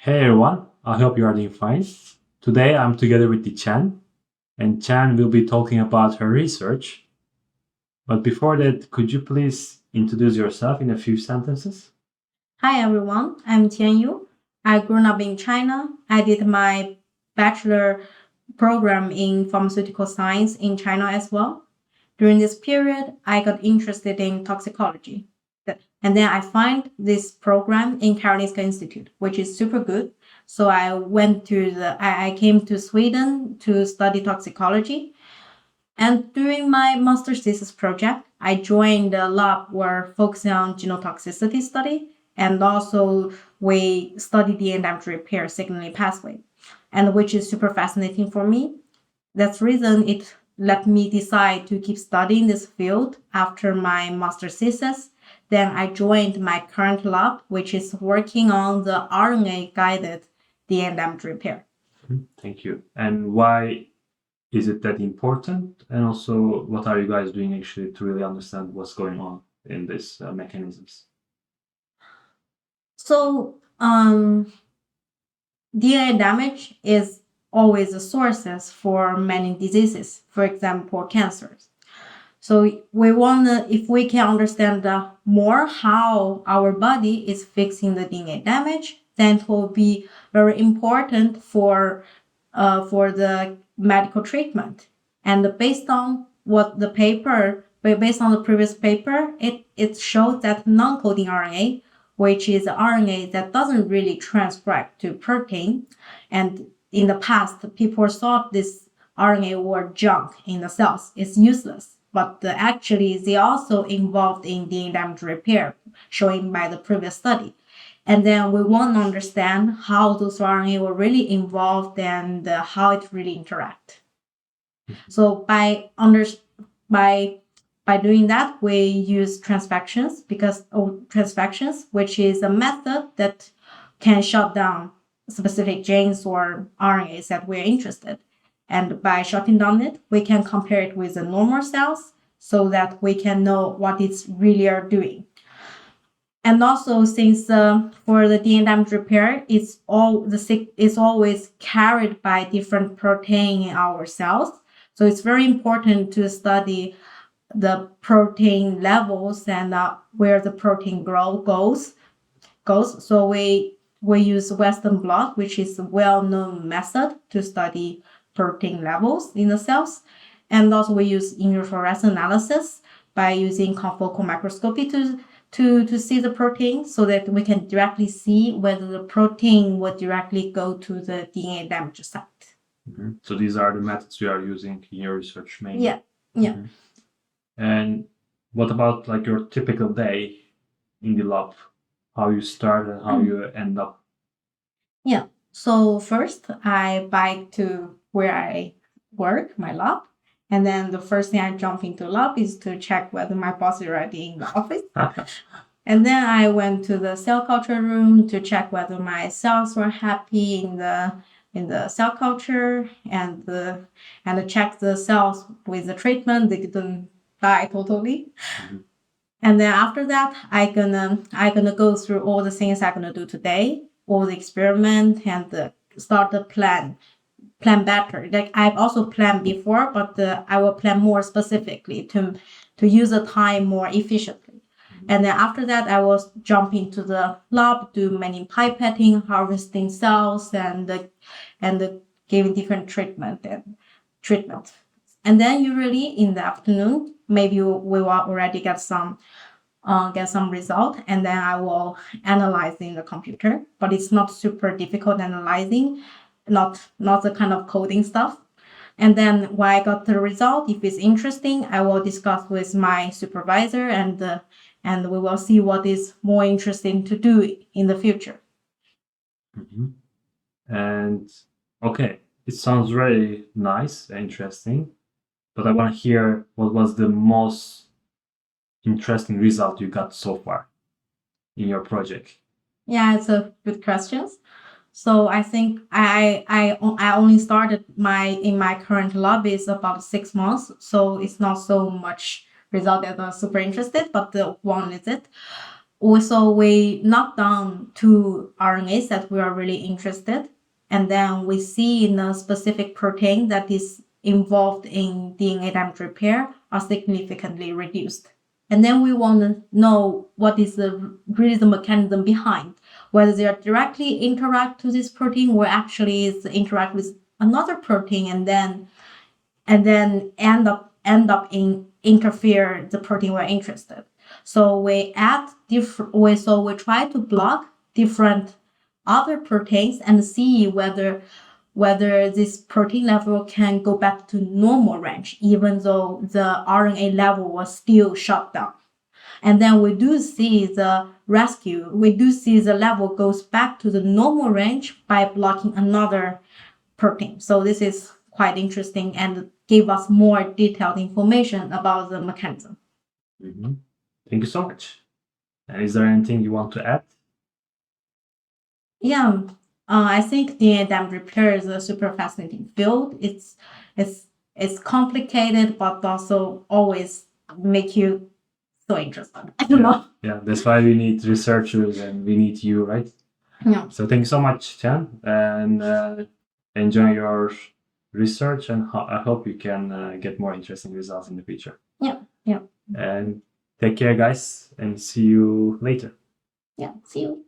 Hey everyone, I hope you are doing fine. Today I'm together with Chan, and Chan will be talking about her research. But before that, could you please introduce yourself in a few sentences? Hi everyone, I'm Qianyu. I grew up in China. I did my bachelor program in pharmaceutical science in China as well. During this period, I got interested in toxicology. And then I find this program in Karolinska Institute, which is super good. So I came to Sweden to study toxicology. And during my master's thesis project, I joined a lab where focusing on genotoxicity study, and also we studied the enzyme repair signaling pathway, and which is super fascinating for me. That's the reason it let me decide to keep studying this field after my master's thesis. Then I joined my current lab, which is working on the RNA-guided DNA repair. Thank you. And why is it that important? And also, what are you guys doing actually to really understand what's going on in these mechanisms? So, DNA damage is always a sources for many diseases, for example, cancers. So we want to, if we can understand more how our body is fixing the DNA damage, then it will be very important for the medical treatment. And based on based on the previous paper, it showed that non-coding RNA, which is RNA that doesn't really transcribe to protein, and in the past, people thought this RNA were junk in the cells. It's useless. But actually, they also involved in DNA damage repair, showing by the previous study. And then we want to understand how those RNA were really involved and how it really interact. So by doing that, we use transfections which is a method that can shut down specific genes or RNAs that we're interested. And by shutting down it, we can compare it with the normal cells so that we can know what it's really are doing. And also, since for the DNA damage repair, it's always carried by different protein in our cells. So it's very important to study the protein levels and where the protein goes. So we use Western blot, which is a well-known method to study protein levels in the cells. And also we use immunofluorescence analysis by using confocal microscopy to see the protein so that we can directly see whether the protein would directly go to the DNA damage site. Mm-hmm. So these are the methods you are using in your research mainly? Yeah. Mm-hmm. And what about like your typical day in the lab? How you start and how you end up? Yeah. So first I bike to where I work, my lab. And then the first thing I jump into lab is to check whether my boss is already in the office. And then I went to the cell culture room to check whether my cells were happy in the cell culture and check the cells with the treatment. They didn't die totally. Mm-hmm. And then after that, I gonna go through all the things I'm gonna do today, all the experiment, and start the plan better. Like I've also planned before, but I will plan more specifically to use the time more efficiently. Mm-hmm. And then after that, I will jump into the lab, do many pipetting, harvesting cells, and giving different treatment. And then usually in the afternoon, maybe we will already get some result, and then I will analyze in the computer. But it's not super difficult analyzing, not the kind of coding stuff. And then when I got the result, if it's interesting, I will discuss with my supervisor, and we will see what is more interesting to do in the future. Mm-hmm. And okay, it sounds very nice and interesting, but I want to hear what was the most interesting result you got so far in your project. Yeah, it's a good question. So I think I only started in my current lab is about 6 months, so it's not so much result that I'm super interested, but the one is it. also we knock down 2 RNAs that we are really interested, and then we see in a specific protein that is involved in DNA damage repair are significantly reduced. And then we want to know what is really the mechanism behind, whether they are directly interact to this protein or actually is interact with another protein and then end up in interfere the protein we're interested. So we add different ways. So we try to block different other proteins and see whether this protein level can go back to normal range, even though the RNA level was still shut down. And then we do see the rescue. We do see the level goes back to the normal range by blocking another protein. So this is quite interesting and give us more detailed information about the mechanism. Mm-hmm. Thank you so much. And is there anything you want to add? Yeah, I think DNA damage repair is a super fascinating field. It's complicated, but also always make you so interested. I don't know. Yeah, that's why we need researchers and we need you, right? Yeah. So thank you so much, Tian, and enjoy your research, and I hope you can get more interesting results in the future. Yeah. Yeah. And take care, guys, and see you later. Yeah. See you.